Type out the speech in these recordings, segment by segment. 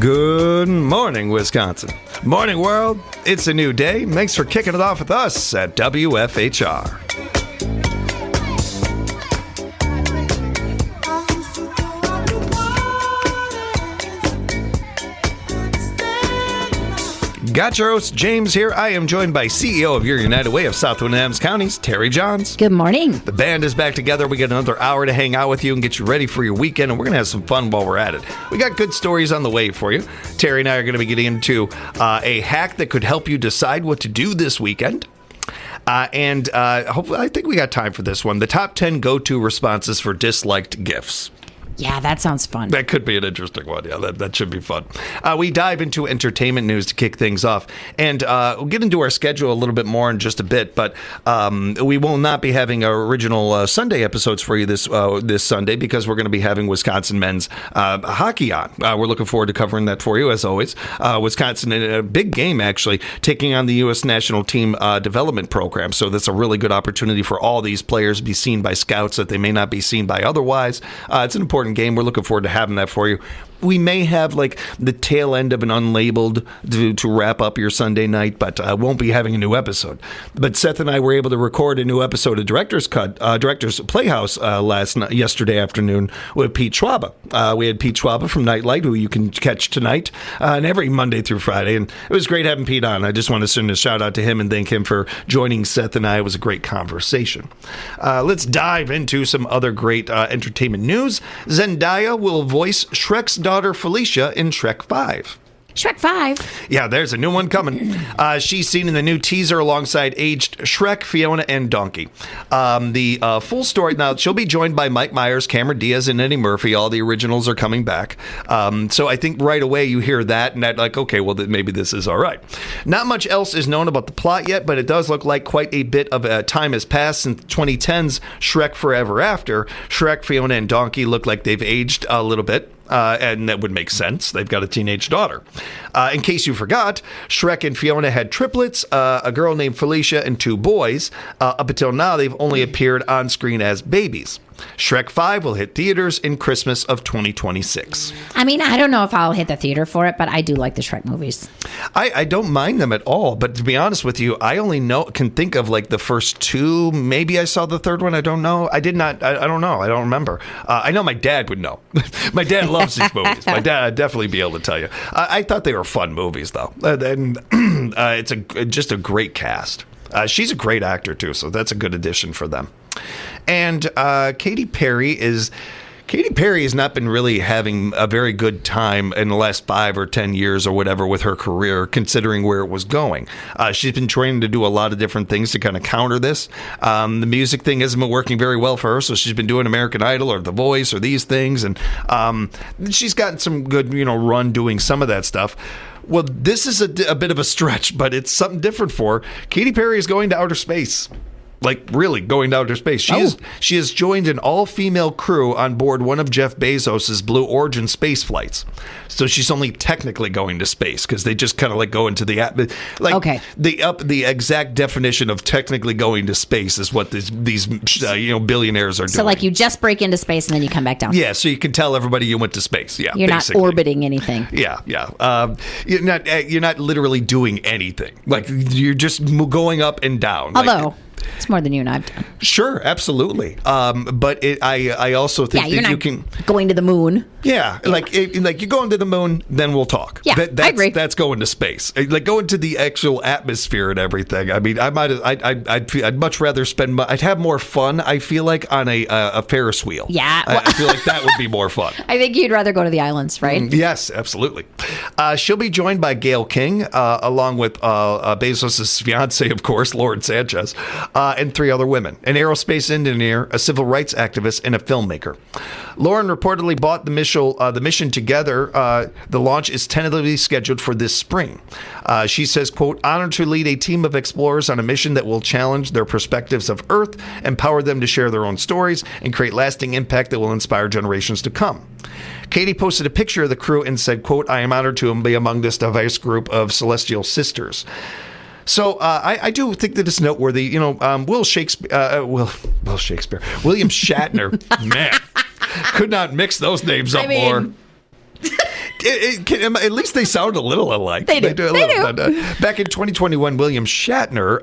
Good morning, Wisconsin. Morning, world. It's a new day. Thanks for kicking it off with us at WFHR. Got your host, James, here. I am joined by CEO of your United Way of Southwind Adams Counties, Tari Johns. Good morning. The band is back together. We got another hour to hang out with you and get you ready for your weekend, and we're going to have some fun while we're at it. We got good stories on the way for you. Tari and I are going to be getting into a hack that could help you decide what to do this weekend. And hopefully, I think we got time for this one. The top 10 go-to responses for disliked gifts. Yeah, that sounds fun. That could be an interesting one. Yeah, that should be fun. We dive into entertainment news to kick things off. And we'll get into our schedule a little bit more in just a bit. But we will not be having our original Sunday episodes for you this Sunday because we're going to be having Wisconsin men's hockey on. We're looking forward to covering that for you, as always. Wisconsin, in a big game, actually, taking on the U.S. National Team Development Program. So that's a really good opportunity for all these players to be seen by scouts that they may not be seen by otherwise. It's an important game. We're looking forward to having that for you. We may have like the tail end of an unlabeled to wrap up your Sunday night, but won't be having a new episode. But Seth and I were able to record a new episode of Director's Playhouse yesterday afternoon with Pete Schwaba. We had Pete Schwaba from Nightlight, who you can catch tonight and every Monday through Friday. And it was great having Pete on. I just want to send a shout out to him and thank him for joining Seth and I. It was a great conversation. Let's dive into some other great entertainment news. Zendaya will voice Shrek's daughter Felicia in Shrek 5. Shrek 5? Yeah, there's a new one coming. She's seen in the new teaser alongside aged Shrek, Fiona, and Donkey. The full story, now she'll be joined by Mike Myers, Cameron Diaz, and Eddie Murphy. All the originals are coming back. So I think right away you hear that, and that like, okay, well, maybe this is all right. Not much else is known about the plot yet, but it does look like quite a bit of time has passed since 2010's Shrek Forever After. Shrek, Fiona, and Donkey look like they've aged a little bit. And that would make sense. They've got a teenage daughter. In case you forgot, Shrek and Fiona had triplets, a girl named Felicia and two boys. Up until now, they've only appeared on screen as babies. Shrek 5 will hit theaters in Christmas of 2026. I mean, I don't know if I'll hit the theater for it, but I do like the Shrek movies. I don't mind them at all, but to be honest with you, I only can think of like the first two. Maybe I saw the third one. I don't know. I did not. I don't know. I don't remember. I know my dad would know. My dad loves these movies. My dad would definitely be able to tell you. I thought they were fun movies, though. And it's just a great cast. She's a great actor, too, so that's a good addition for them. And Katy Perry has not been really having a very good time in the last 5 or 10 years or whatever with her career, considering where it was going. She's been trying to do a lot of different things to kind of counter this. The music thing hasn't been working very well for her, so she's been doing American Idol or The Voice or these things, and she's gotten some good, run doing some of that stuff. Well, this is a bit of a stretch, but it's something different for her. Katy Perry is going to outer space. Like, really, going to outer space. She has joined an all-female crew on board one of Jeff Bezos' Blue Origin space flights. So she's only technically going to space because they just kind of like go into the atmosphere. Like, okay. The exact definition of technically going to space is what these billionaires are doing. So like you just break into space and then you come back down. Yeah, so you can tell everybody you went to space. Yeah, you're basically not orbiting anything. Yeah. You're not literally doing anything. Like you're just going up and down. Although. It's more than you and I've done. Sure, absolutely. But I also think that you can going to the moon. Yeah, like you're going to the moon, then we'll talk. Yeah, I agree. That's going to space, like going to the actual atmosphere and everything. I mean, I'd much rather spend. I'd have more fun. I feel like on a Ferris wheel. Yeah, I feel like that would be more fun. I think you'd rather go to the islands, right? Yes, absolutely. She'll be joined by Gayle King, along with Bezos' fiance, of course, Lauren Sanchez. And 3 other women, an aerospace engineer, a civil rights activist, and a filmmaker. Lauren reportedly bought the mission together. The launch is tentatively scheduled for this spring. She says, quote, honored to lead a team of explorers on a mission that will challenge their perspectives of Earth, empower them to share their own stories, and create lasting impact that will inspire generations to come. Katie posted a picture of the crew and said, quote, I am honored to be among this diverse group of celestial sisters. So I do think that it's noteworthy. William Shatner, man, could not mix those names up more. At least they sound a little alike. They do. a little. But, back in 2021, William Shatner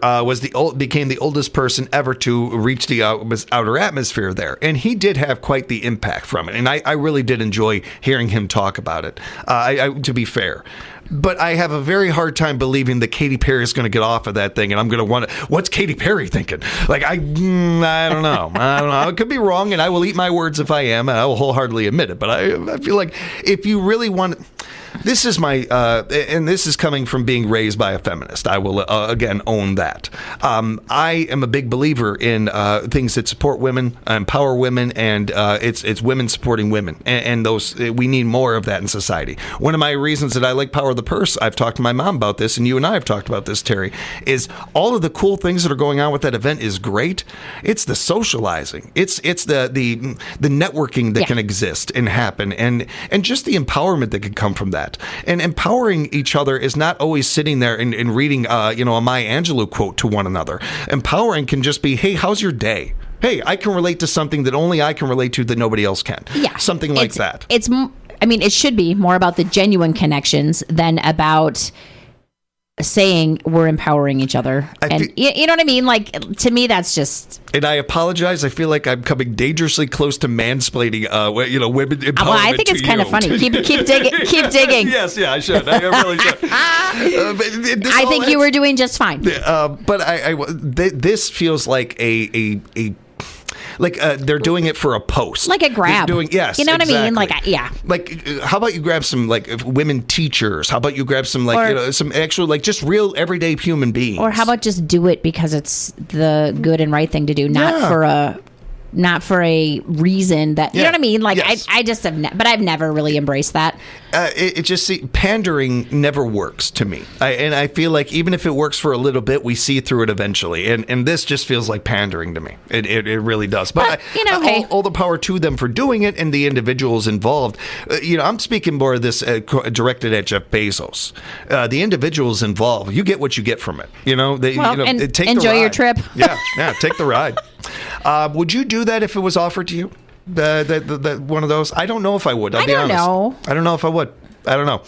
became the oldest person ever to reach the outer atmosphere there, and he did have quite the impact from it. And I really did enjoy hearing him talk about it. To be fair. But I have a very hard time believing that Katy Perry is going to get off of that thing, and I'm going to wonder, what's Katy Perry thinking? Like, I don't know. I don't know. It could be wrong, and I will eat my words if I am, and I will wholeheartedly admit it. But I feel like if you really want... This is my, and this is coming from being raised by a feminist. I will, again, own that. I am a big believer in things that support women, empower women, and it's women supporting women. And those, we need more of that in society. One of my reasons that I like Power of the Purse, I've talked to my mom about this, and you and I have talked about this, Terry, is all of the cool things that are going on with that event is great. It's the socializing. It's the networking that can exist and happen, and just the empowerment that can come from that. And empowering each other is not always sitting there and reading, a Maya Angelou quote to one another. Empowering can just be, hey, how's your day? Hey, I can relate to something that only I can relate to that nobody else can. Yeah. Something like that. It should be more about the genuine connections than about saying we're empowering each other. You know what I mean? Like, to me, that's just... And I apologize. I feel like I'm coming dangerously close to mansplaining, women empowerment. Well, I think it's kind of funny. Keep digging. Keep digging. Yes, yeah, I should. I really should. I think you were doing just fine. But this feels like they're doing it for a post, like a grab. Yes, you know what exactly. I mean? Like, yeah. Like, how about you grab some women teachers? How about you grab some some actual just real everyday human beings? Or how about just do it because it's the good and right thing to do, not for a reason that you know what I mean. Like, yes. I just have, but I've never really embraced that. Pandering never works to me, and I feel like even if it works for a little bit, we see through it eventually. And this just feels like pandering to me. It really does. But hey. all the power to them for doing it, and the individuals involved. I'm speaking more of this directed at Jeff Bezos. The individuals involved, you get what you get from it. Take enjoy your trip. Yeah, take the ride. Would you do that if it was offered to you? The one of those? I don't know if I would. I'll be honest. I don't know if I would. I don't know.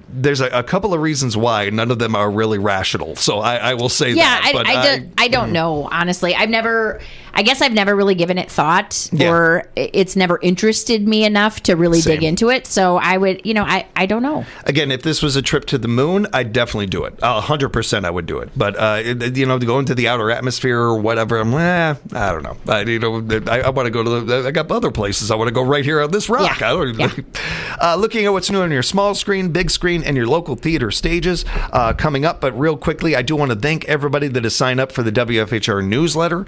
There's a couple of reasons why. None of them are really rational. So I will say that. Yeah, I don't know, honestly. I guess I've never really given it thought, or it's never interested me enough to really dig into it. So I would, I don't know. Again, if this was a trip to the moon, I'd definitely do it. 100% I would do it. But, to go into the outer atmosphere or whatever, I don't know. I want to go to I got other places. I want to go right here on this rock. Looking at what's new on your small screen, big screen, and your local theater stages coming up. But real quickly, I do want to thank everybody that has signed up for the WFHR newsletter.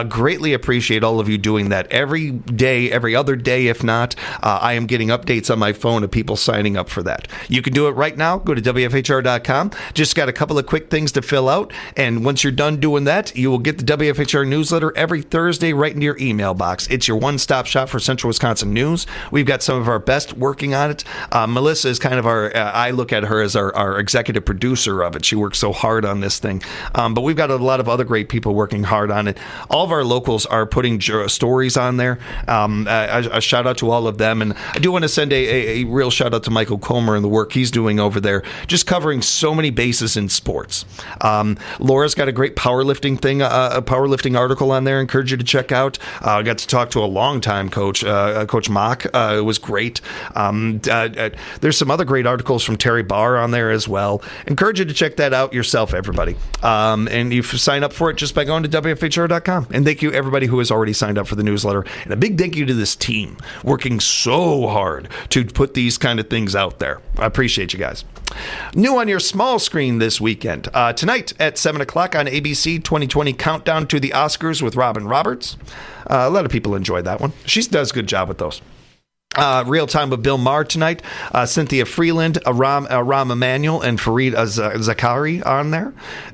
Greatly appreciate all of you doing that every day, every other day, if not. I am getting updates on my phone of people signing up for that. You can do it right now. Go to WFHR.com. Just got a couple of quick things to fill out. And once you're done doing that, you will get the WFHR newsletter every Thursday right into your email box. It's your one-stop shop for Central Wisconsin news. We've got some of our best working on it. Melissa is kind of I look at her as our executive producer of it. She works so hard on this thing. But we've got a lot of other great people working hard on it. All of our locals are putting stories on there. A shout out to all of them. And I do want to send a real shout out to Michael Comer and the work he's doing over there, just covering so many bases in sports. Laura's got a great powerlifting thing, a powerlifting article on there. I encourage you to check out. I got to talk to a longtime coach, Coach Mock. It was great. There's some other great articles from Tari Barr on there as well. Encourage you to check that out yourself, everybody. And you sign up for it just by going to WFHR.com. And thank you, everybody who has already signed up for the newsletter. And a big thank you to this team working so hard to put these kind of things out there. I appreciate you guys. New on your small screen this weekend. Tonight at 7 o'clock on ABC, 2020 Countdown to the Oscars with Robin Roberts. A lot of people enjoyed that one. She does a good job with those. Real Time with Bill Maher tonight. Cynthia Freeland, Aram Emanuel, and Fareed Zakari on there.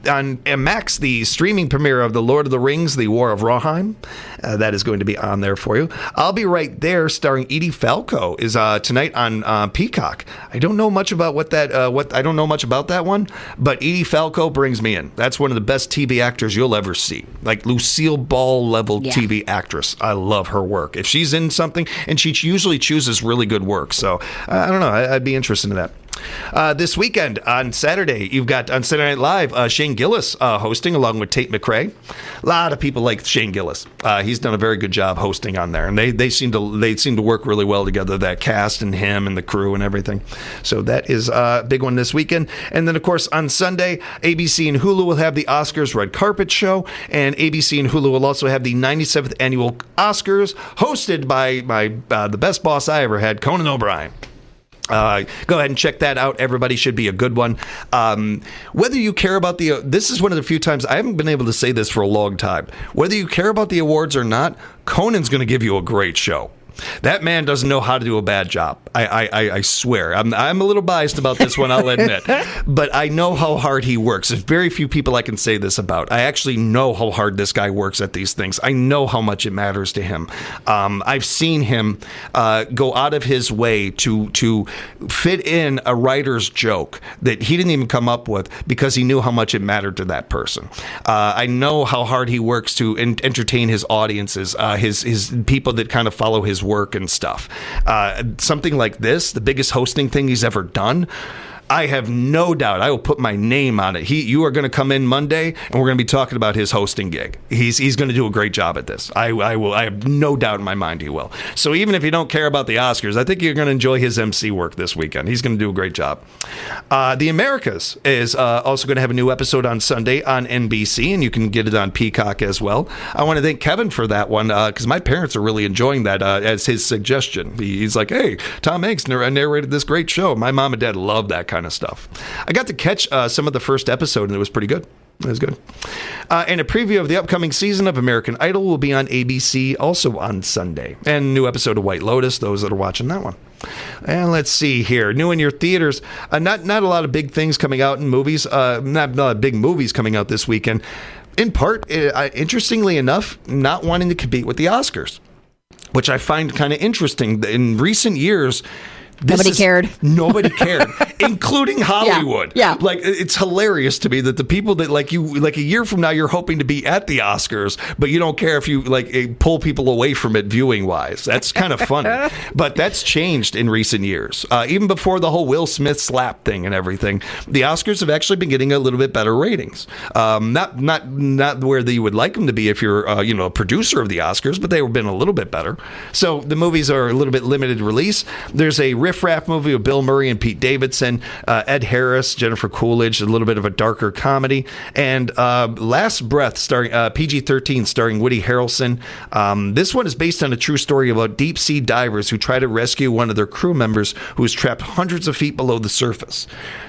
On Max, the streaming premiere of The Lord of the Rings, The War of Rohirrim. That is going to be on there for you. I'll Be Right There, starring Edie Falco, is tonight on Peacock. I don't know much about I don't know much about that one, but Edie Falco brings me in. That's one of the best TV actors you'll ever see. Like Lucille Ball level TV actress. I love her work. If she's in something, and she usually chooses really good work. So I don't know. I'd be interested in that. This weekend on Saturday, you've got on Saturday Night Live, Shane Gillis hosting along with Tate McRae. A lot of people like Shane Gillis. He's done a very good job hosting on there, and they seem to work really well together. That cast and him and the crew and everything. So that is a big one this weekend. And then of course on Sunday, ABC and Hulu will have the Oscars red carpet show, and ABC and Hulu will also have the 97th annual Oscars, hosted by the best boss I ever had, Conan O'Brien. Go ahead and check that out. Everybody, should be a good one. Whether you care about this is one of the few times I haven't been able to say this for a long time. Whether you care about the awards or not, Conan's going to give you a great show. That man doesn't know how to do a bad job. I swear. I'm a little biased about this one, I'll admit. But I know how hard he works. There's very few people I can say this about. I actually know how hard this guy works at these things. I know how much it matters to him. I've seen him go out of his way to fit in a writer's joke that he didn't even come up with because he knew how much it mattered to that person. I know how hard he works to entertain his audiences, his people that kind of follow his work and stuff. Something like this, the biggest hosting thing he's ever done, I have no doubt I will put my name on it. You are going to come in Monday, and we're going to be talking about his hosting gig. He's going to do a great job at this. I have no doubt in my mind he will. So even if you don't care about the Oscars, I think you're going to enjoy his MC work this weekend. He's going to do a great job. The Americas is also going to have a new episode on Sunday on NBC, and you can get it on Peacock as well. I want to thank Kevin for that one, because my parents are really enjoying that as his suggestion. He's like, hey, Tom Hanks narrated this great show. My mom and dad love that kind of stuff. I got to catch some of the first episode, and it was pretty good. It was good. And a preview of the upcoming season of American Idol will be on ABC also on Sunday. And a new episode of White Lotus, those that are watching that one. And let's see here. New in your theaters. Not a lot of big things coming out in movies. Not a lot of big movies coming out this weekend. In part, interestingly enough, not wanting to compete with the Oscars, which I find kind of interesting. In recent years, nobody cared, including Hollywood. Yeah. Like, it's hilarious to me that the people that like a year from now, you're hoping to be at the Oscars, but you don't care if you pull people away from it viewing wise. That's kind of funny. But that's changed in recent years. Even before the whole Will Smith slap thing and everything, the Oscars have actually been getting a little bit better ratings. Not where you would like them to be if you're a producer of the Oscars, but they've been a little bit better. So the movies are a little bit limited release. There's a Riff Raff movie with Bill Murray and Pete Davidson, Ed Harris, Jennifer Coolidge, a little bit of a darker comedy, and Last Breath, starring PG-13, starring Woody Harrelson. This one is based on a true story about deep-sea divers who try to rescue one of their crew members who is trapped hundreds of feet below the surface.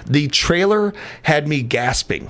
The trailer had me gasping.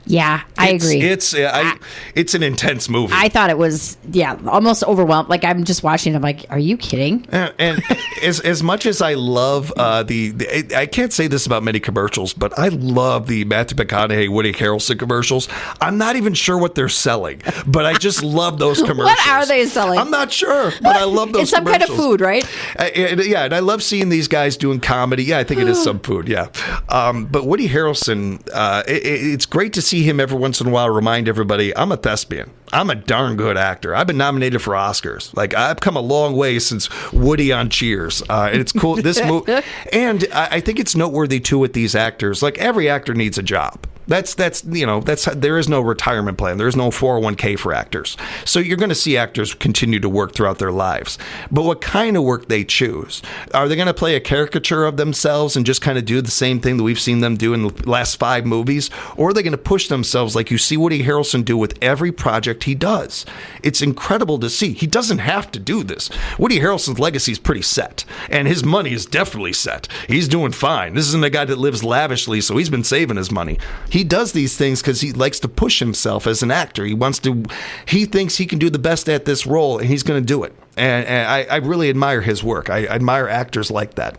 Yeah, I agree. It's an intense movie. I thought it was, almost overwhelmed. Like, I'm just watching. I'm like, are you kidding? And as much as I love I can't say this about many commercials, but I love the Matthew McConaughey, Woody Harrelson commercials. I'm not even sure what they're selling, but I just love those commercials. What are they selling? I'm not sure, but I love those. It's some kind of food, right? And I love seeing these guys doing comedy. Yeah, I think it is some food. Yeah, but Woody Harrelson, it's great to see him every once in a while remind everybody, I'm a thespian. I'm a darn good actor. I've been nominated for Oscars. Like, I've come a long way since Woody on Cheers. And it's cool. This movie, and I think it's noteworthy too with these actors. Like, every actor needs a job. That's there is no retirement plan. There is no 401k for actors. So you're going to see actors continue to work throughout their lives. But what kind of work they choose? Are they going to play a caricature of themselves and just kind of do the same thing that we've seen them do in the last 5 movies? Or are they going to push themselves like you see Woody Harrelson do with every project he does? It's incredible to see. He doesn't have to do this. Woody Harrelson's legacy is pretty set, and his money is definitely set. He's doing fine. This isn't a guy that lives lavishly, so he's been saving his money. He does these things because he likes to push himself as an actor. He thinks he can do the best at this role, and he's going to do it. And I really admire his work. I admire actors like that.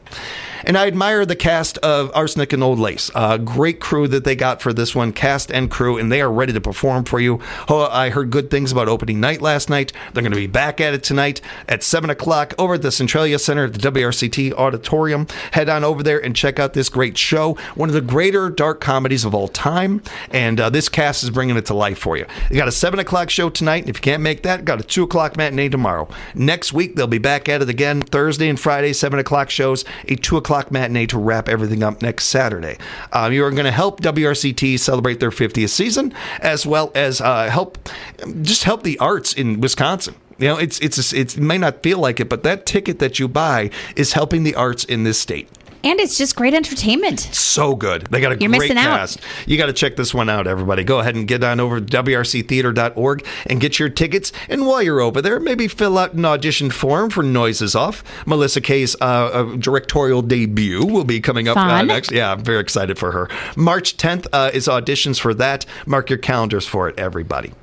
And I admire the cast of Arsenic and Old Lace. Great crew that they got for this one, cast and crew, and they are ready to perform for you. I heard good things about opening night last night. They're going to be back at it tonight at 7 o'clock over at the Centralia Center at the WRCT Auditorium. Head on over there and check out this great show, one of the greater dark comedies of all time, and this cast is bringing it to life for you. They got a 7 o'clock show tonight, and if you can't make that, got a 2 o'clock matinee tomorrow. Next week, they'll be back at it again, Thursday and Friday, 7 o'clock shows, a 2 o'clock matinee to wrap everything up next Saturday. You are going to help WRCT celebrate their 50th season, as well as help the arts in Wisconsin. You know, it may not feel like it, but that ticket that you buy is helping the arts in this state. And it's just great entertainment. So good. They got a great cast. You got to check this one out, everybody. Go ahead and get on over to WRCtheater.org and get your tickets. And while you're over there, maybe fill out an audition form for Noises Off. Melissa Kay's directorial debut will be coming up next. Yeah, I'm very excited for her. March 10th is auditions for that. Mark your calendars for it, everybody.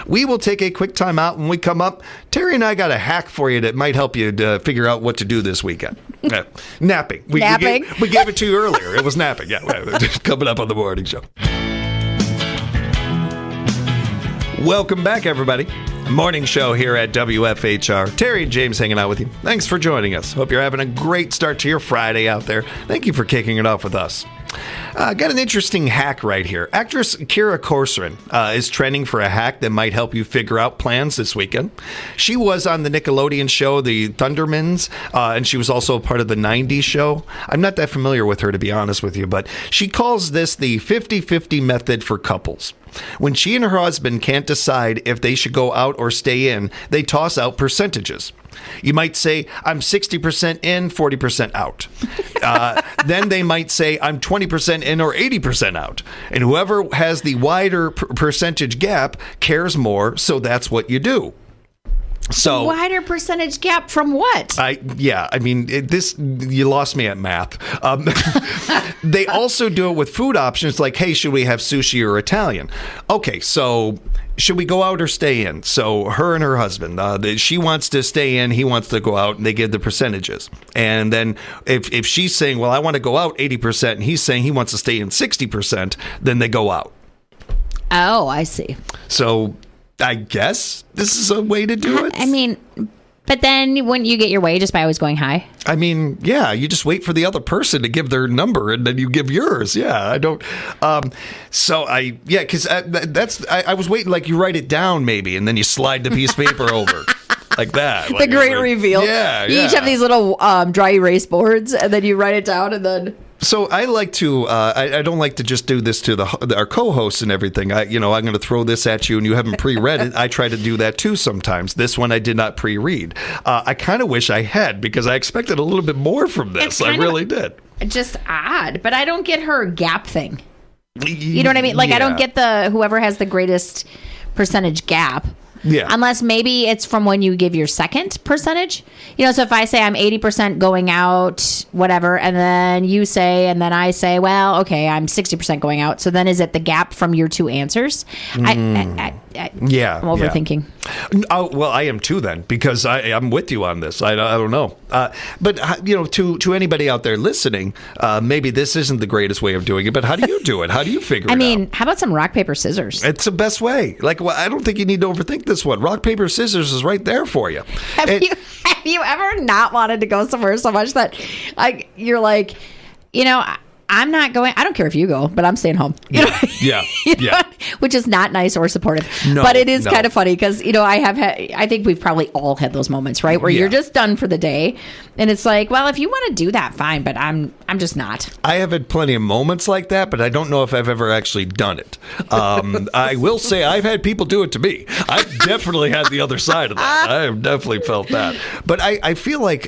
We will take a quick time out. When we come up, Terry and I got a hack for you that might help you to figure out what to do this weekend. Napping. We gave it to you earlier. It was napping. Yeah, coming up on the morning show. Welcome back, everybody. Morning show here at WFHR. Terry and James hanging out with you. Thanks for joining us. Hope you're having a great start to your Friday out there. Thank you for kicking it off with us. Got an interesting hack right here. Actress Kira Corcoran is trending for a hack that might help you figure out plans this weekend. She was on the Nickelodeon show, The Thundermans, and she was also part of the 90s show. I'm not that familiar with her, to be honest with you, but she calls this the 50-50 method for couples. When she and her husband can't decide if they should go out or stay in, they toss out percentages. You might say, I'm 60% in, 40% out. Then they might say, I'm 20% in or 80% out. And whoever has the wider percentage gap cares more, so that's what you do. So wider percentage gap from what? You lost me at math. They also do it with food options like, hey, should we have sushi or Italian? Okay, so should we go out or stay in? So her and her husband, she wants to stay in, he wants to go out, and they give the percentages. And then if she's saying, well, I want to go out 80%, and he's saying he wants to stay in 60%, then they go out. Oh, I see. So I guess this is a way to do it. I mean, but then wouldn't you get your way just by always going high? I mean, yeah, you just wait for the other person to give their number and then you give yours. Yeah, I don't. Because I was waiting, like you write it down maybe and then you slide the piece of paper over. Like that. The great reveal. Yeah. You each have these little dry erase boards and then you write it down and then. So I like to, I don't like to just do this to our co-hosts and everything. I'm going to throw this at you and you haven't pre-read it. I try to do that too sometimes. This one I did not pre-read. I kind of wish I had because I expected a little bit more from this. I really did. Just odd, but I don't get her gap thing. You know what I mean? Like I don't get whoever has the greatest percentage gap. Yeah. Unless maybe it's from when you give your second percentage. So if I say I'm 80% going out, whatever, and then you say, and then I say, well, okay, I'm 60% going out. So then is it the gap from your two answers? I'm overthinking. Yeah. Oh, well, I am too then, because I'm with you on this. I don't know. But, to anybody out there listening, maybe this isn't the greatest way of doing it, but how do you do it? How do you figure it out? How about some rock, paper, scissors? It's the best way. I don't think you need to overthink this one. Rock, paper, scissors is right there for you. Have you ever not wanted to go somewhere so much that you're like, I'm not going. I don't care if you go, but I'm staying home. Yeah. Which is not nice or supportive. No, but it is kind of funny because I think we've probably all had those moments, right, where you're just done for the day, and it's like, well, if you want to do that, fine, but I'm just not. I have had plenty of moments like that, but I don't know if I've ever actually done it. I will say I've had people do it to me. I've definitely had the other side of that. I have definitely felt that. But I feel like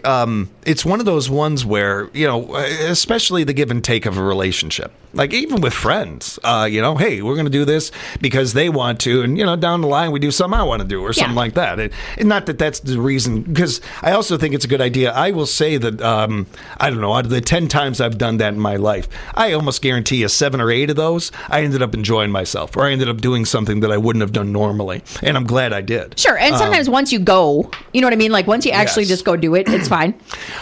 it's one of those ones where especially the give and take of a relationship, like even with friends, hey, we're going to do this because they want to, and down the line we do something I want to do or something like that. And not that that's the reason, because I also think it's a good idea. I will say that I don't know, out of the 10 times I've done that in my life, I almost guarantee you 7 or 8 of those I ended up enjoying myself, or I ended up doing something that I wouldn't have done normally, and I'm glad I did. Sure. And sometimes once you go, you know what I mean, like once you actually just go do it, it's fine.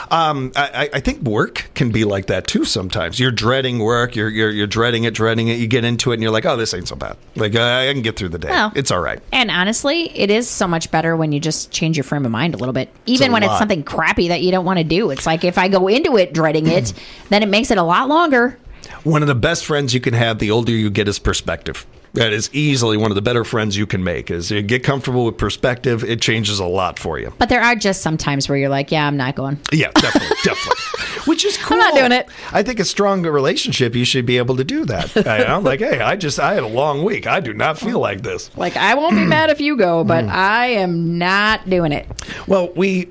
I think work can be like that too sometimes. You're dreading work. You're dreading it. You get into it and you're like, oh, this ain't so bad. Like, I can get through the day. Well, it's all right. And honestly, it is so much better when you just change your frame of mind a little bit. Even when it's something crappy that you don't want to do. It's like if I go into it dreading it, then it makes it a lot longer. One of the best friends you can have the older you get is perspective. That is easily one of the better friends you can make. Is you get comfortable with perspective, it changes a lot for you. But there are just some times where you're like, yeah, I'm not going. Yeah, definitely. Which is cool. I'm not doing it. I think a strong relationship, you should be able to do that. I'm like, hey, I had a long week. I do not feel like this. Like, I won't be mad if you go, but I am not doing it. Well, we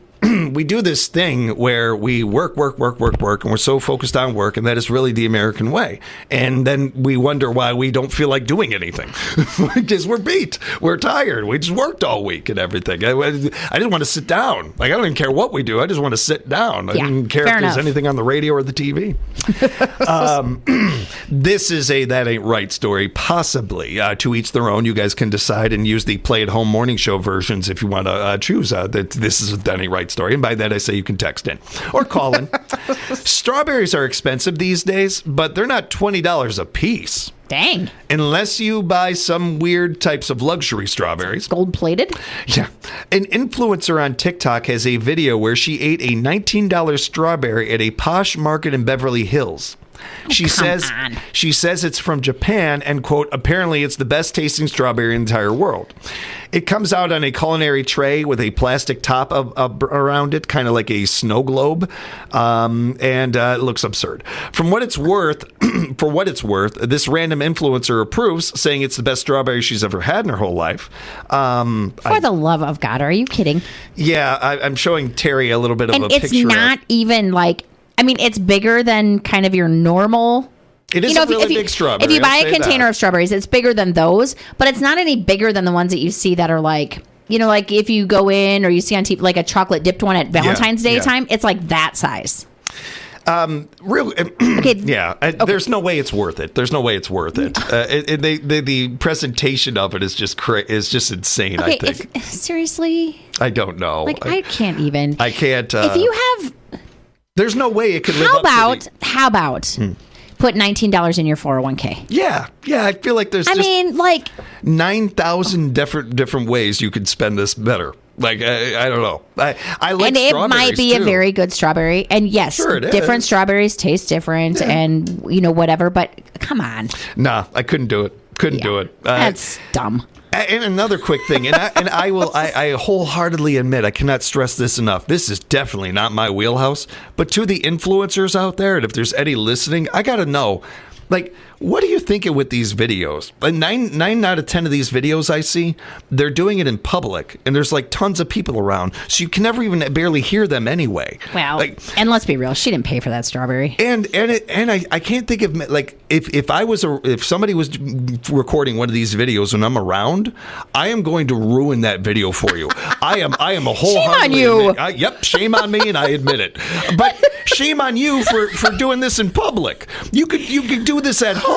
do this thing where we work, and we're so focused on work, and that is really the American way. And then we wonder why we don't feel like doing anything. Because we're beat. We're tired. We just worked all week and everything. I didn't want to sit down. Like, I don't even care what we do. I just want to sit down. I didn't care if there's anything on the radio or the TV. This is a That Ain't Right story, possibly. To each their own. You guys can decide and use the play-at-home morning show versions if you want to choose that this is a That Ain't Right story. And by that, I say you can text in or call in. Strawberries are expensive these days, but they're not $20 a piece. Dang. Unless you buy some weird types of luxury strawberries. Gold-plated? Yeah. An influencer on TikTok has a video where she ate a $19 strawberry at a posh market in Beverly Hills. She says it's from Japan and, quote, apparently it's the best tasting strawberry in the entire world. It comes out on a culinary tray with a plastic top around it, kind of like a snow globe, and it looks absurd. For what it's worth, this random influencer approves, saying it's the best strawberry she's ever had in her whole life. For the love of God, are you kidding? Yeah, I'm showing Tari a little bit of a picture. And it's not even like, I mean, it's bigger than kind of your normal. It is a really big strawberry. If you buy a container of strawberries, it's bigger than those, but it's not any bigger than the ones that you see that are like, like if you go in or you see on TV, like a chocolate dipped one at Valentine's Day time, it's like that size. There's no way it's worth it. The presentation of it is just insane. Okay, I think. Seriously, I don't know. Like, I can't even. I can't. If you have. There's no way it could live up to How about put $19 in your 401k? Yeah. I feel like there's 9,000 different ways you could spend this better. Like, I don't know. I like strawberries, and it might be too. A very good strawberry. And yes, different strawberries taste different and, whatever. But come on. Nah, I couldn't do it. Do it. That's dumb. And another quick thing, I wholeheartedly admit, I cannot stress this enough. This is definitely not my wheelhouse. But to the influencers out there, and if there's any listening, I got to know, like, what are you thinking with these videos? Like 9 out of 10 of these videos I see, they're doing it in public, and there's like tons of people around, so you can never even barely hear them anyway. Well, and let's be real, she didn't pay for that strawberry. And I can't think of, like, if somebody was recording one of these videos and I'm around, I am going to ruin that video for you. I am a wholeheartedly. Shame on you. Shame on me, and I admit it. But shame on you for doing this in public. You could do this at home.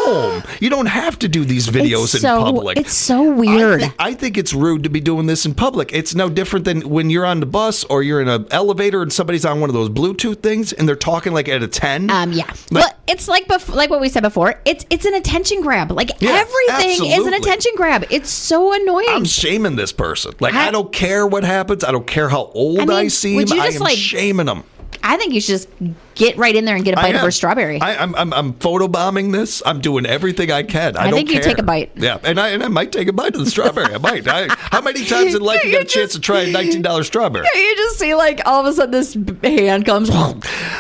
You don't have to do these videos in public. It's so weird. I think it's rude to be doing this in public. It's no different than when you're on the bus or you're in an elevator and somebody's on one of those Bluetooth things and they're talking like at a 10. Yeah. Well, it's like what we said before. It's an attention grab. Like, everything is an attention grab. It's so annoying. I'm shaming this person. Like, I don't care what happens. I don't care how old I seem. I am shaming them. I think you should just get right in there and get a bite of her strawberry. I'm photobombing this. I'm doing everything I can. I don't think care. you take a bite. Yeah, and I might take a bite of the strawberry. I might. How many times in life you get a chance to try a $19 strawberry? You just see, like, all of a sudden this hand comes.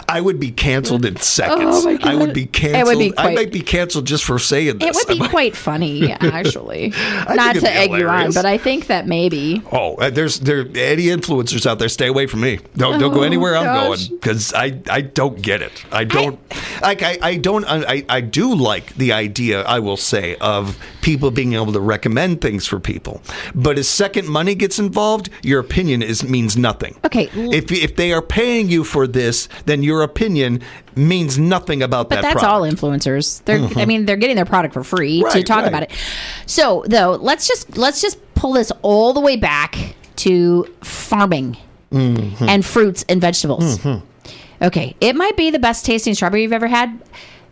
I would be canceled in seconds. Oh my God. I would be canceled. I might be canceled just for saying this. It would be quite funny, actually. Not to egg you on, but I think that maybe. Oh, there any influencers out there, stay away from me. Don't go anywhere I'm going, because I don't get it. I do like the idea, I will say, of people being able to recommend things for people. But as second money gets involved, your opinion means nothing. Okay. If they are paying you for this, then your opinion means nothing about that product. But that's all influencers. They're getting their product for free to talk about it. So, though, let's just pull this all the way back to farming. and fruits and vegetables. Okay, it might be the best tasting strawberry you've ever had.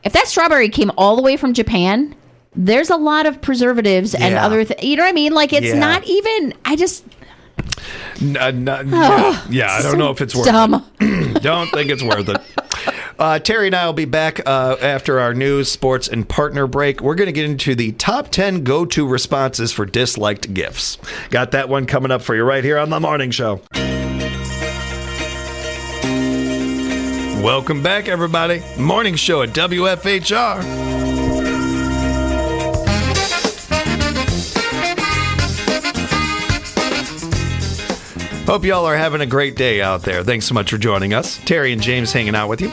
If that strawberry came all the way from Japan, there's a lot of preservatives and other things. You know what I mean? Like, it's not even, I just... I don't know if it's worth it. Don't think it's worth it. Terry and I will be back after our news, sports, and partner break. We're going to get into the top 10 go-to responses for disliked gifts. Got that one coming up for you right here on The Morning Show. Welcome back, everybody. Morning Show at WFHR. Hope y'all are having a great day out there. Thanks so much for joining us. Terry and James hanging out with you.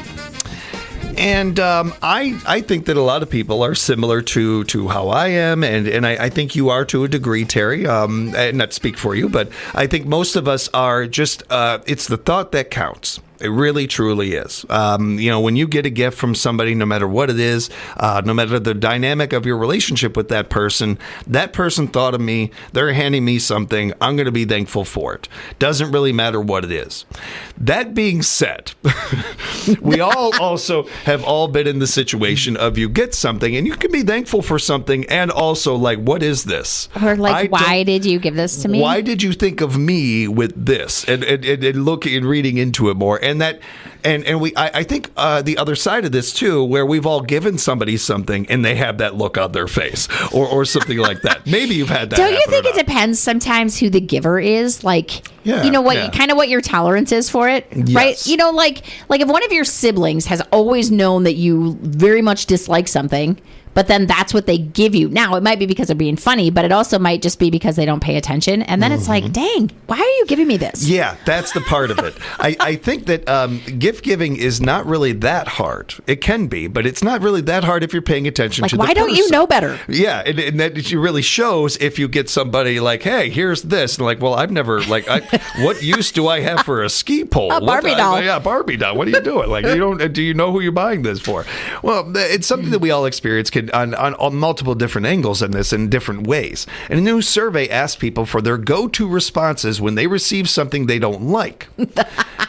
And I think that a lot of people are similar to how I am, and I think you are to a degree, Terry. Not to speak for you, but I think most of us are just, it's the thought that counts. It really, truly is. When you get a gift from somebody, no matter what it is, no matter the dynamic of your relationship with that person thought of me, they're handing me something, I'm going to be thankful for it. Doesn't really matter what it is. That being said, we all also have all been in the situation of you get something and you can be thankful for something and also like, what is this? Or like, why did you give this to me? Why did you think of me with this? And looking and reading into it more. And that, I think the other side of this too, where we've all given somebody something and they have that look on their face, or something like that. Maybe you've had that. Don't you think it depends sometimes who the giver is? Like, kind of what your tolerance is for it, yes. right? You know, like if one of your siblings has always known that you very much dislike something, but then that's what they give you. Now, it might be because they're being funny, but it also might just be because they don't pay attention. And then it's like, dang, why are you giving me this? Yeah, that's the part of it. I think that gift giving is not really that hard. It can be, but it's not really that hard if you're paying attention to the person. Why don't you know better? Yeah, and that really shows if you get somebody like, hey, here's this. And like, well, I've never, what use do I have for a ski pole? A Barbie doll. Yeah, Barbie doll. What are you doing? Like, do you know who you're buying this for? Well, it's something that we all experience on multiple different angles in this in different ways. And a new survey asked people for their go-to responses when they receive something they don't like.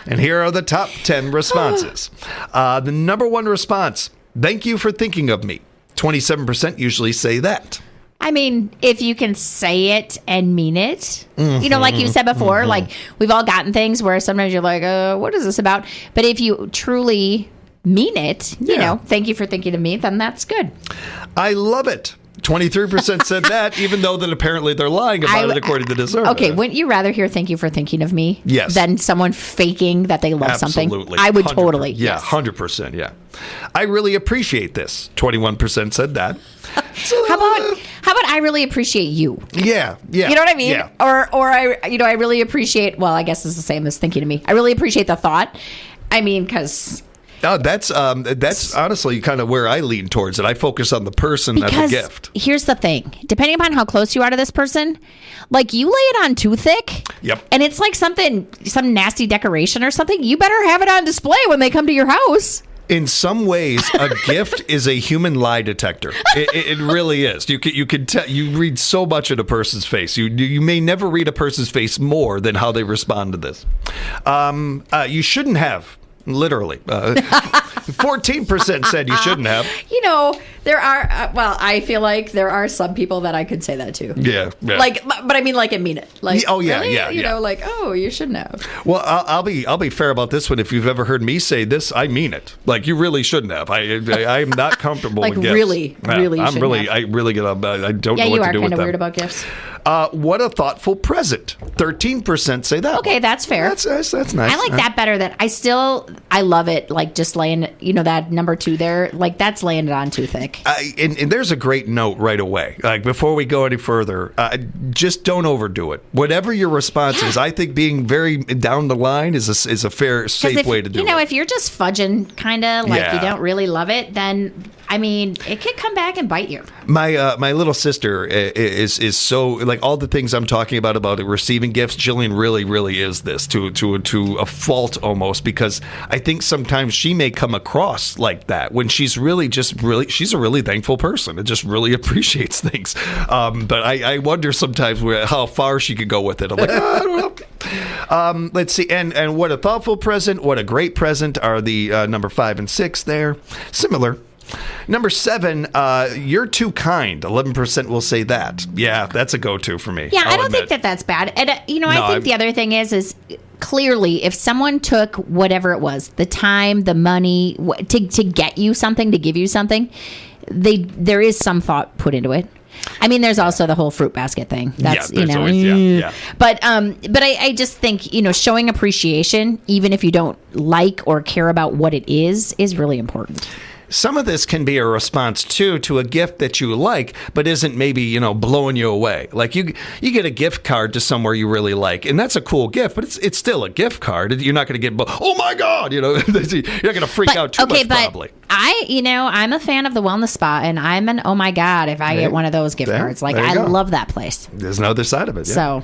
And here are the top 10 responses. The number one response, thank you for thinking of me. 27% usually say that. I mean, if you can say it and mean it, like you said before, like we've all gotten things where sometimes you're like, what is this about? But if you truly mean it, thank you for thinking of me, then that's good. I love it. 23% said that, even though that apparently they're lying about it according to this survey. Okay, wouldn't you rather hear thank you for thinking of me than someone faking that they love something? I would totally. Yeah, yes. 100%, yeah. I really appreciate this. 21% said that. So, how about I really appreciate you? Yeah. You know what I mean? Yeah. Or I really appreciate, well, I guess it's the same as thinking of me. I really appreciate the thought. I mean, because... Oh, that's honestly kind of where I lean towards it. I focus on the person, not the gift. Here's the thing. Depending upon how close you are to this person, like you lay it on too thick, and it's like some nasty decoration or something, you better have it on display when they come to your house. In some ways, a gift is a human lie detector. It really is. You can tell. You read so much in a person's face. You may never read a person's face more than how they respond to this. You shouldn't have. Literally. 14% said you shouldn't have. There are, I feel like there are some people that I could say that to. Yeah. But I mean, I mean it. Like, oh, yeah, really? yeah. You shouldn't have. Well, I'll be fair about this one. If you've ever heard me say this, I mean it. Like, you really shouldn't have. I am not comfortable with gifts. really I don't know what to do with them. Yeah, you are kind of weird about gifts. What a thoughtful present. 13% say that. Okay, that's fair. That's nice. I like that better. I love it. Like just laying, that number 2 there. Like that's laying it on too thick. And there's a great note right away. Like before we go any further, just don't overdo it. Whatever your response is, I think being very down the line is a fair, safe way to do it. If you're just fudging, kind of like you don't really love it, then I mean, it could come back and bite you. My little sister is so like all the things I'm talking about receiving gifts. Jillian really is this to a fault almost, because I think sometimes she may come across like that when she's she's a really thankful person and just really appreciates things. But I wonder sometimes how far she could go with it. I'm like, I don't know. Let's see. And what a thoughtful present, what a great present are the number 5 and 6 there. Similar. Number 7, you're too kind. 11% will say that. Yeah, that's a go-to for me. Yeah, I don't think that's bad. And, I think the other thing is clearly if someone took whatever it was, the time, the money, to get you something, to give you something, there is some thought put into it. I mean, there's also the whole fruit basket thing. That's, always, But I just think, showing appreciation, even if you don't like or care about what it is really important. Some of this can be a response, too, to a gift that you like, but isn't maybe, blowing you away. Like you get a gift card to somewhere you really like, and that's a cool gift, but it's still a gift card. You're not going to get, oh, my God, you're not going to freak out too much, probably. I'm a fan of the wellness spa, and I'm an, oh, my God, if I get one of those gift cards. Like, I love that place. There's no other side of it. Yeah. So.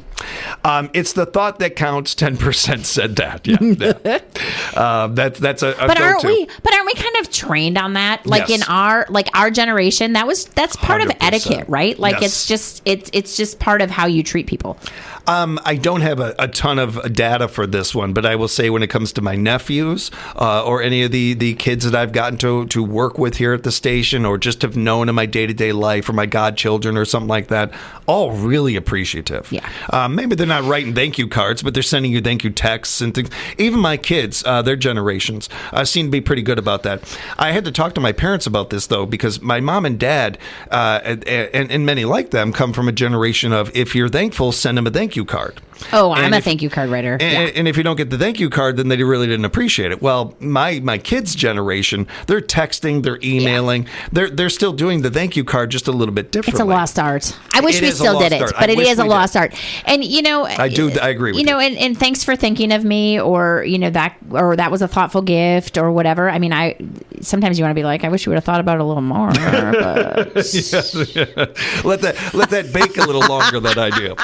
It's the thought that counts. 10% said that. Yeah. That's a but go-to. Aren't we kind of trained on that? Like yes. in our generation, that's part 100%. Of etiquette, right? Like yes. it's just part of how you treat people. I don't have a ton of data for this one, but I will say when it comes to my nephews or any of the kids that I've gotten to work with here at the station or just have known in my day-to-day life or my godchildren or something like that, all really appreciative. Yeah. Maybe they're not writing thank you cards, but they're sending you thank you texts and things. Even my kids, their generations, seem to be pretty good about that. I had to talk to my parents about this, though, because my mom and dad, and many like them, come from a generation of if you're thankful, send them a thank you card. Oh, I'm a thank you card writer. And if you don't get the thank you card, then they really didn't appreciate it. Well, my kids' generation, they're texting, they're emailing, they're still doing the thank you card just a little bit differently. It's a lost art. I wish we still did it, but it is a lost art. And I agree with you. And thanks for thinking of me, or that was a thoughtful gift, or whatever. I mean, sometimes you want to be like, I wish you would have thought about it a little more. But... Let that bake a little longer. That idea.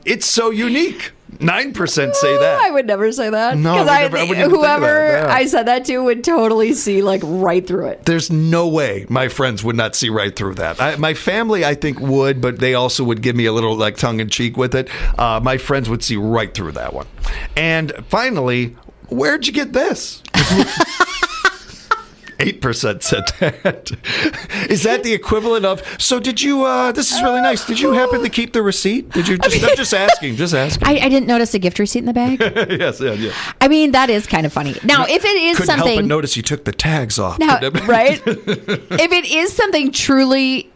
It's so unique. 9% say that. I would never say that. No, because whoever I said that to would totally see like right through it. There's no way my friends would not see right through that. My family, I think, would, but they also would give me a little like tongue in cheek with it. My friends would see right through that one. And finally, where'd you get this? 8% said that. Is that the equivalent of, so did you, this is really nice. Did you happen to keep the receipt? Did you just, I'm just asking. I didn't notice a gift receipt in the bag. Yes, yeah. I mean, that is kind of funny. Now, if it is couldn't something. Help but notice you took the tags off. Now, right? If it is something truly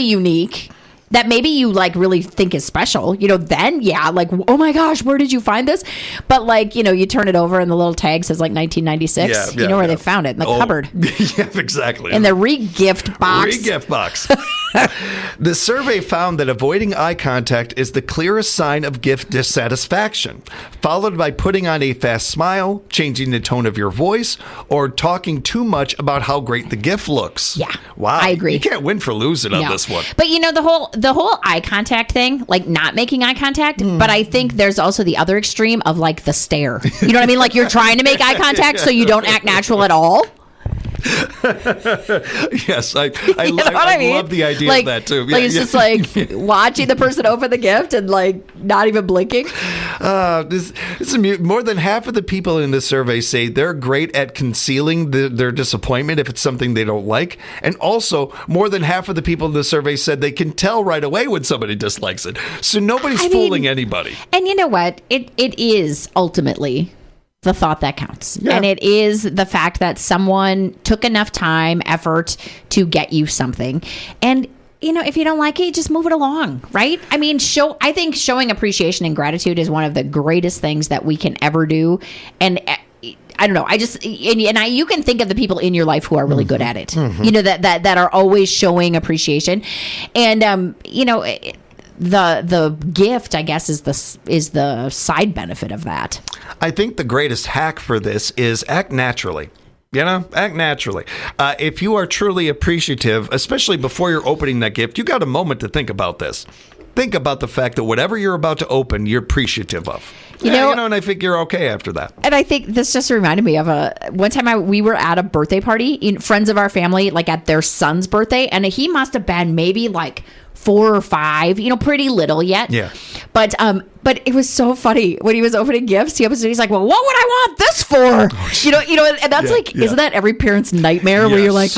unique, that maybe you like really think is special, then like, oh my gosh, where did you find this? But like, you turn it over and the little tag says like 1996. Where they found it in the cupboard. Yeah, exactly. In the re-gift box. Re-gift box. The survey found that avoiding eye contact is the clearest sign of gift dissatisfaction, followed by putting on a fast smile, changing the tone of your voice, or talking too much about how great the gift looks. Yeah. Wow. I agree. You can't win for losing on this one. But the whole eye contact thing, like not making eye contact, but I think there's also the other extreme of like the stare. You know what I mean? Like you're trying to make eye contact so you don't act natural at all. Yes, I love the idea like, of that too. Like it's just like watching the person open the gift and like not even blinking. More than half of the people in this survey say they're great at concealing their disappointment if it's something they don't like, and also more than half of the people in the survey said they can tell right away when somebody dislikes it. So nobody's fooling anybody. And you know what? It is ultimately the thought that counts. Yeah. And it is the fact that someone took enough time, effort to get you something. And, if you don't like it, just move it along, right? I mean, I think showing appreciation and gratitude is one of the greatest things that we can ever do. And I don't know. You can think of the people in your life who are really good at it, that are always showing appreciation. And, the gift, I guess, is the side benefit of that. I think the greatest hack for this is act naturally. Act naturally. If you are truly appreciative, especially before you're opening that gift, you got a moment to think about this. Think about the fact that whatever you're about to open, you're appreciative of. And I think you're okay after that. And I think this just reminded me of one time we were at a birthday party, friends of our family, like at their son's birthday, and he must have been maybe like 4 or 5, pretty little yet. Yeah. But it was so funny when he was opening gifts. He's like, "Well, what would I want this for?" And that's isn't that every parent's nightmare where you're like,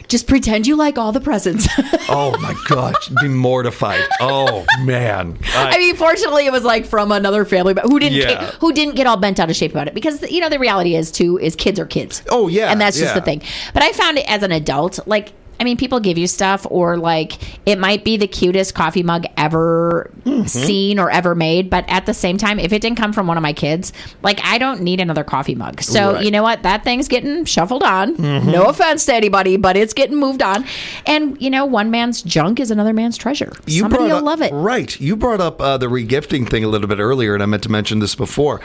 just pretend you like all the presents. Oh my gosh, be mortified. Oh man. I mean, fortunately, it was like from another family, but who didn't get all bent out of shape about it, because the reality is kids are kids. Oh yeah, and that's just the thing. But I found it as an adult, people give you stuff, or it might be the cutest coffee mug ever seen or ever made, but at the same time, if it didn't come from one of my kids, I don't need another coffee mug. So You know what? That thing's getting shuffled on. No offense to anybody, but it's getting moved on. And one man's junk is another man's treasure. Somebody will love it. Right. You brought up the regifting thing a little bit earlier, and I meant to mention this before.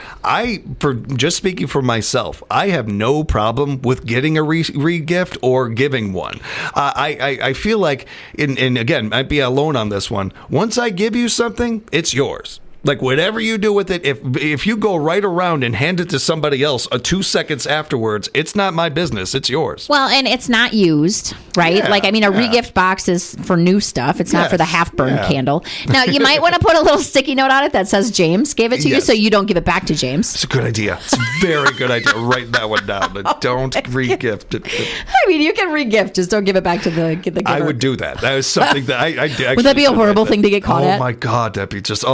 For just speaking for myself, I have no problem with getting a regift or giving one. I feel like, and again, might be alone on this one. Once I give you something, it's yours. Whatever you do with it, if you go right around and hand it to somebody else 2 seconds afterwards, it's not my business. It's yours. Well, and it's not used, right? Yeah, a regift box is for new stuff. It's not for the half-burned candle. Now, you might want to put a little sticky note on it that says James gave it to you, so you don't give it back to James. It's a good idea. It's a very good idea. Write that one down. Don't regift it. I mean, you can regift, just don't give it back to the giver. I would do that. That was something that I did. Would that be a horrible thing to get caught at? Oh my God, that'd be just,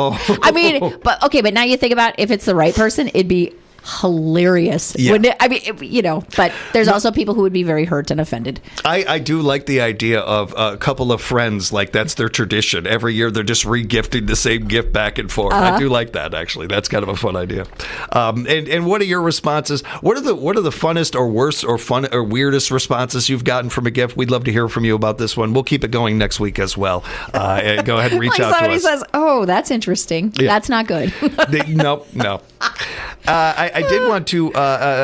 but now you think about if it's the right person, it'd be hilarious. Yeah. Wouldn't it? I mean, but there's also people who would be very hurt and offended. I do like the idea of a couple of friends, that's their tradition. Every year they're just re-gifting the same gift back and forth. I do like that, actually. That's kind of a fun idea. And what are your responses? What are the funnest or worst or fun or weirdest responses you've gotten from a gift? We'd love to hear from you about this one. We'll keep it going next week as well. And go ahead and reach out to us. Somebody says, "Oh, that's interesting." Yeah. That's not good. No. I did want to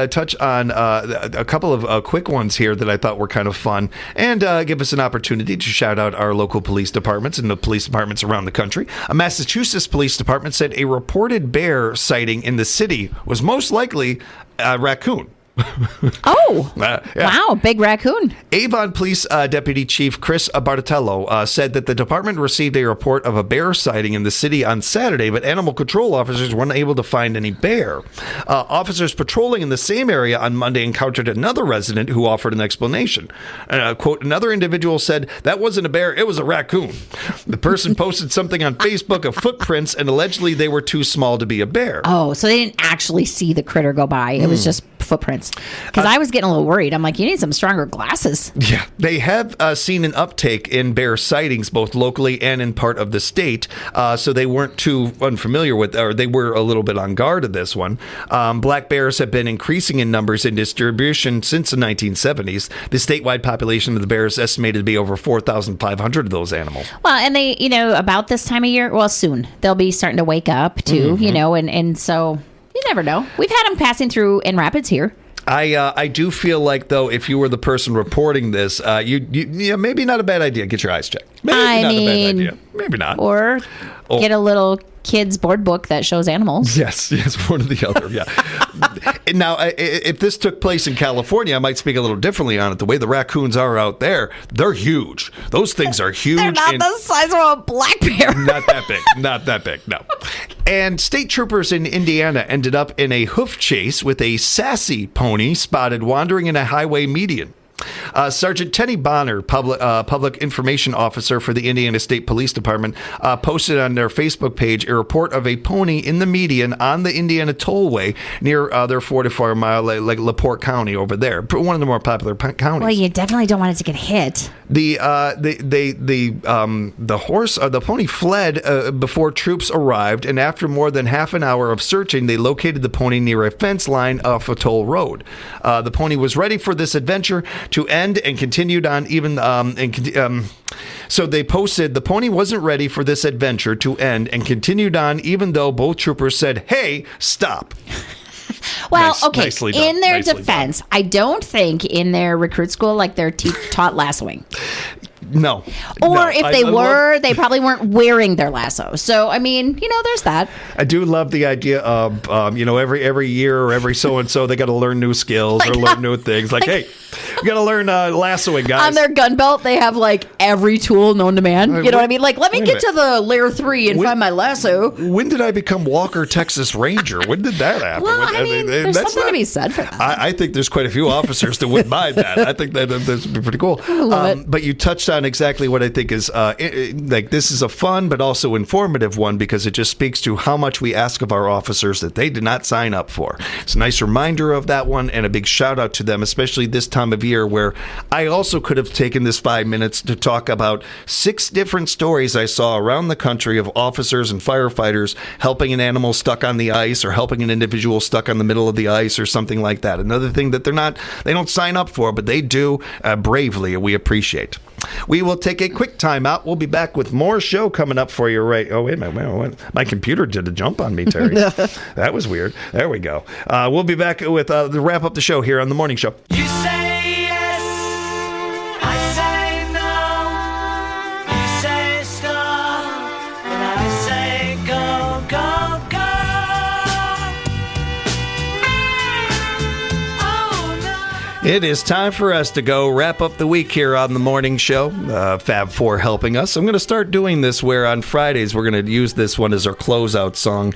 touch on a couple of quick ones here that I thought were kind of fun, and give us an opportunity to shout out our local police departments and the police departments around the country. A Massachusetts police department said a reported bear sighting in the city was most likely a raccoon. Oh, wow, big raccoon. Avon Police Deputy Chief Chris Bartatello said that the department received a report of a bear sighting in the city on Saturday, but animal control officers weren't able to find any bear. Officers patrolling in the same area on Monday encountered another resident who offered an explanation. Quote, another individual said, "That wasn't a bear, it was a raccoon." The person posted something on Facebook of footprints, and allegedly they were too small to be a bear. Oh, so they didn't actually see the critter go by. It was just footprints. Because I was getting a little worried. I'm like, you need some stronger glasses. Yeah. They have seen an uptake in bear sightings, both locally and in part of the state. So they weren't too unfamiliar with, or they were a little bit on guard of this one. Black bears have been increasing in numbers and distribution since the 1970s. The statewide population of the bears is estimated to be over 4,500 of those animals. Well, and they, about this time of year, soon, they'll be starting to wake up too, and so you never know. We've had them passing through in Rapids here. I do feel like, though, if you were the person reporting this, you maybe not a bad idea. Get your eyes checked. Maybe not a bad idea. Maybe not. Or get a little kid's board book that shows animals. Yes, one or the other, yeah. Now, if this took place in California, I might speak a little differently on it. The way the raccoons are out there, they're huge. Those things are huge. They're not the size of a black bear. Not that big, no. And state troopers in Indiana ended up in a hoof chase with a sassy pony spotted wandering in a highway median. Sergeant Tenny Bonner, public information officer for the Indiana State Police Department, posted on their Facebook page a report of a pony in the median on the Indiana Tollway near their 44-mile LaPorte County over there, one of the more popular counties. Well, you definitely don't want it to get hit. The pony fled before troops arrived, and after more than half an hour of searching, they located the pony near a fence line off a toll road. The pony was ready for this adventure to end and continued on so they posted, the pony wasn't ready for this adventure to end and continued on even though both troopers said, "Hey, stop." Well, okay. Nicely done. In their Nicely defense, I don't think in their recruit school like they're taught lassoing. No. Or No. if they they probably weren't wearing their lasso. So, I mean, there's that. I do love the idea of, every year or every so-and-so, they got to learn new skills or learn new things. Like, hey, we got to learn lassoing, guys. On their gun belt, they have, like, every tool known to man. You know what I mean? Like, let me get to the layer 3 and find my lasso. When did I become Walker, Texas Ranger? When did that happen? Well, I mean, there's something to be said for that. I think there's quite a few officers that wouldn't mind that. I think that would be pretty cool. I love it. But you touched on exactly what I think is, like, this is a fun but also informative one because it just speaks to how much we ask of our officers that they did not sign up for. It's a nice reminder of that one and a big shout out to them, especially this time of year where I also could have taken this 5 minutes to talk about 6 different stories I saw around the country of officers and firefighters helping an animal stuck on the ice or helping an individual stuck on the middle of the ice or something like that. Another thing that they don't sign up for, but they do bravely, and we appreciate. We will take a quick time out. We'll be back with more show coming up for you. Right? Oh, wait a minute. My computer did a jump on me, Terry. That was weird. There we go. We'll be back with the wrap up the show here on The Morning Show. You say yes, I say no. You say stop, and I say go, go, go. Oh, no. It is time for us to go wrap up the week here on The Morning Show. Fab 4 helping us. I'm going to start doing this where on Fridays we're going to use this one as our closeout song.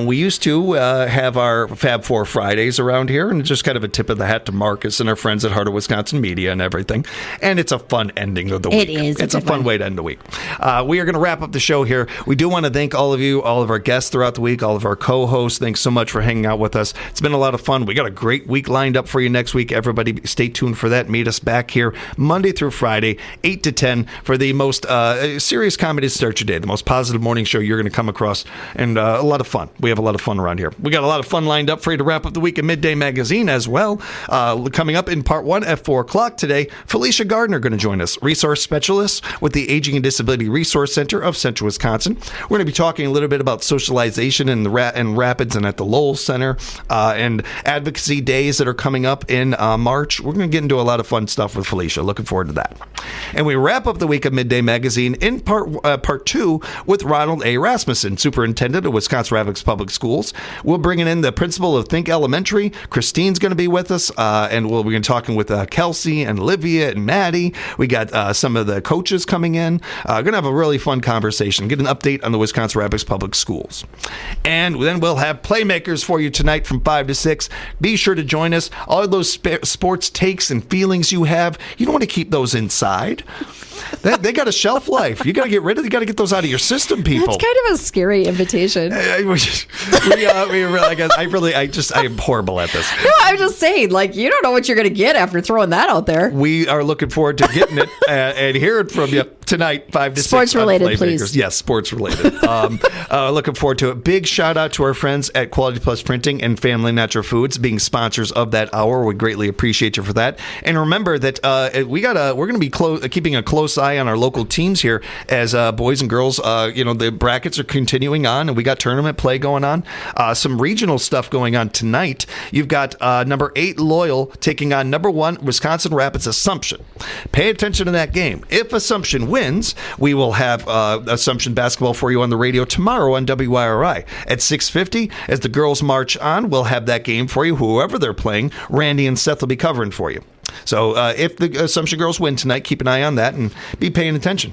We used to have our Fab 4 Fridays around here, and it's just kind of a tip of the hat to Marcus and our friends at Heart of Wisconsin Media and everything. And it's a fun ending of the week. It is. It's a fun way to end the week. We are going to wrap up the show here. We do want to thank all of you, all of our guests throughout the week, all of our co-hosts. Thanks so much for hanging out with us. It's been a lot of fun. We got a great week lined up for you next week. Everybody stay tuned for that. Meet us back here Monday through Friday, 8 to 10 for the most serious comedy to start your day, the most positive morning show you're going to come across, and a lot of fun. We have a lot of fun around here. We got a lot of fun lined up for you to wrap up the week in Midday Magazine as well. Coming up in part 1 at 4 o'clock today, Felicia Gardner going to join us, resource specialist with the Aging and Disability Resource Center of Central Wisconsin. We're going to be talking a little bit about socialization in the Rapids and at the Lowell Center and advocacy days that are coming up in March. We're going to get into a lot of fun stuff with Felicia. Looking forward to that. And we wrap up the week of Midday Magazine in part 2 with Ronald A. Rasmussen, Superintendent of Wisconsin Rapids Public Schools. We'll bring in the principal of Think Elementary. Christine's going to be with us, and we'll be talking with Kelsey and Olivia and Maddie. We got some of the coaches coming in. Going to have a really fun conversation. Get an update on the Wisconsin Rapids Public Schools. And then we'll have Playmakers for you tonight from 5 to 6. Be sure to join us. All of those sports takes and feelings you have, you don't want to keep those inside. They got a shelf life. You got to get rid of. You got to get those out of your system, people. That's kind of a scary invitation. I am horrible at this. No, I'm just saying, like, you don't know what you're going to get after throwing that out there. We are looking forward to getting it and hearing from you tonight, 5 to 6. Sports related, please. Yes, sports related. Looking forward to it. Big shout out to our friends at Quality Plus Printing and Family Natural Foods being sponsors of that hour. We greatly appreciate you for that. And remember that we're going to be keeping a close eye on our local teams here as boys and girls. The brackets are continuing on, and we got tournament play going on. Some regional stuff going on tonight. You've got number 8 Loyal taking on number 1 Wisconsin Rapids Assumption. Pay attention to that game. If Assumption wins, we will have Assumption basketball for you on the radio tomorrow on WYRI at 6:50. As the girls march on, we'll have that game for you. Whoever they're playing, Randy and Seth will be covering for you. So if the Assumption girls win tonight, keep an eye on that and be paying attention.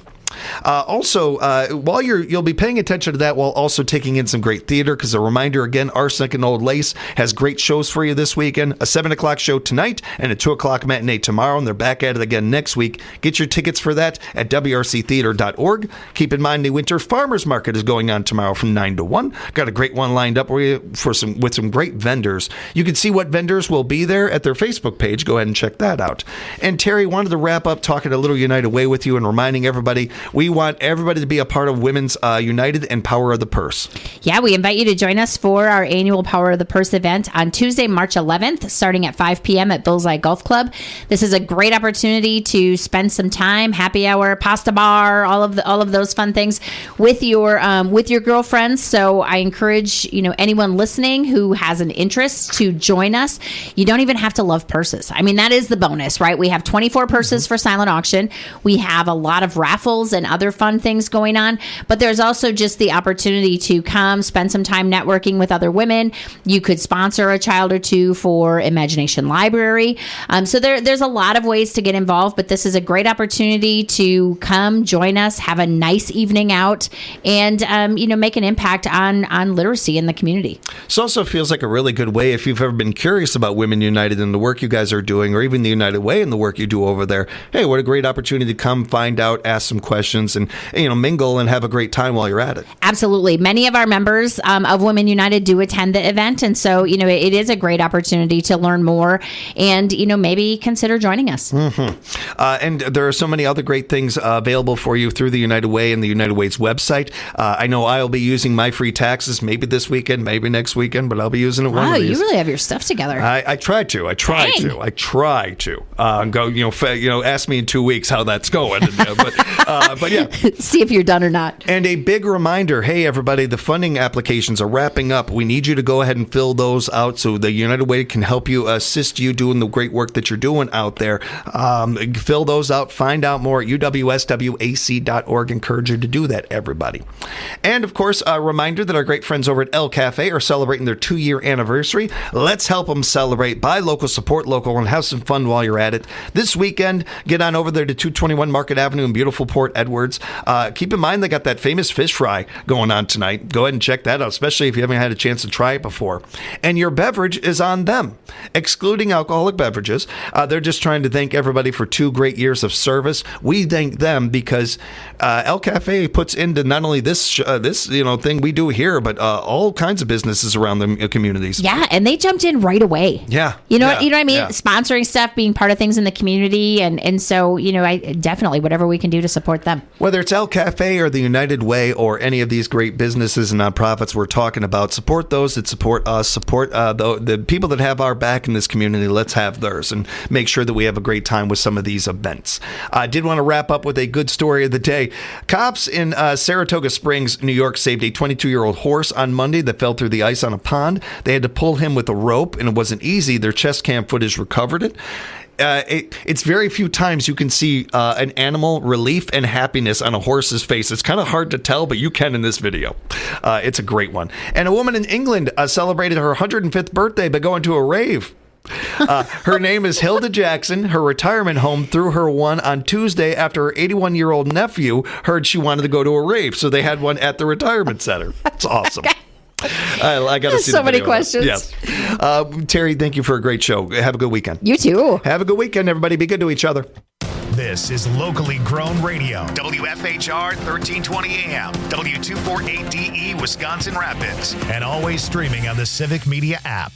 While you'll be paying attention to that while also taking in some great theater, because a reminder again, Arsenic and Old Lace has great shows for you this weekend. A 7 o'clock show tonight and a 2 o'clock matinee tomorrow, and they're back at it again next week. Get your tickets for that at wrctheater.org. Keep in mind the Winter Farmers Market is going on tomorrow from 9 to 1. Got a great one lined up with some great vendors. You can see what vendors will be there at their Facebook page. Go ahead and check that out. And Terry, wanted to wrap up talking a little United Way with you and reminding everybody We want everybody to be a part of Women's United and Power of the Purse. Yeah, we invite you to join us for our annual Power of the Purse event on Tuesday, March 11th, starting at 5 p.m. at Bullseye Golf Club. This is a great opportunity to spend some time, happy hour, pasta bar, all of those fun things with your girlfriends. So I encourage anyone listening who has an interest to join us. You don't even have to love purses. I mean, that is the bonus, right? We have 24 purses for silent auction. We have a lot of raffles and other fun things going on, but there's also just the opportunity to come spend some time networking with other women. You could sponsor a child or two for Imagination Library. So there's a lot of ways to get involved, but this is a great opportunity to come join us, have a nice evening out, and make an impact on literacy in the community. This also feels like a really good way if you've ever been curious about Women United and the work you guys are doing, or even the United Way and the work you do over there. Hey, what a great opportunity to come find out, ask some questions, and mingle and have a great time while you're at it. Absolutely. Many of our members of Women United do attend the event, and so it is a great opportunity to learn more and maybe consider joining us. And there are so many other great things available for you through the United Way and the United Way's website. I know I'll be using my free taxes maybe this weekend, maybe next weekend, but I'll be using it one of these. You really have your stuff together. I try to. Go. Ask me in 2 weeks how that's going. But yeah. See if you're done or not. And a big reminder, hey, everybody, the funding applications are wrapping up. We need you to go ahead and fill those out so the United Way can help you, assist you doing the great work that you're doing out there. Fill those out. Find out more at uwswac.org. Encourage you to do that, everybody. And, of course, a reminder that our great friends over at El Cafe are celebrating their 2-year anniversary. Let's help them celebrate. Buy local, support local, and have some fun while you're at it. This weekend, get on over there to 221 Market Avenue in beautiful Port Edwards. Keep in mind they got that famous fish fry going on tonight. Go ahead and check that out, especially if you haven't had a chance to try it before. And your beverage is on them, excluding alcoholic beverages. They're just trying to thank everybody for 2 great years of service. We thank them because El Cafe puts into not only this thing we do here, but all kinds of businesses around the communities. Yeah, and they jumped in right away. Yeah. You know what I mean? Yeah. Sponsoring stuff, being part of things in the community, and so I definitely whatever we can do to support them. Whether it's El Cafe or the United Way or any of these great businesses and nonprofits we're talking about, support those that support us, support the people that have our back in this community. Let's have theirs and make sure that we have a great time with some of these events. I did want to wrap up with a good story of the day. Cops in Saratoga Springs, New York, saved a 22-year-old horse on Monday that fell through the ice on a pond. They had to pull him with a rope, and it wasn't easy. Their chest cam footage recovered it. It's very few times you can see an animal relief and happiness on a horse's face. It's kind of hard to tell, but you can in this video. It's a great one. And a woman in England celebrated her 105th birthday by going to a rave. Her name is Hilda Jackson. Her retirement home threw her one on Tuesday after her 81-year-old nephew heard she wanted to go to a rave. So they had one at the retirement center. It's awesome. I got to see so many questions. Yes. Tari, thank you for a great show. Have a good weekend. You too. Have a good weekend, everybody. Be good to each other. This is locally grown radio. WFHR 1320 AM, W248DE, Wisconsin Rapids. And always streaming on the Civic Media app.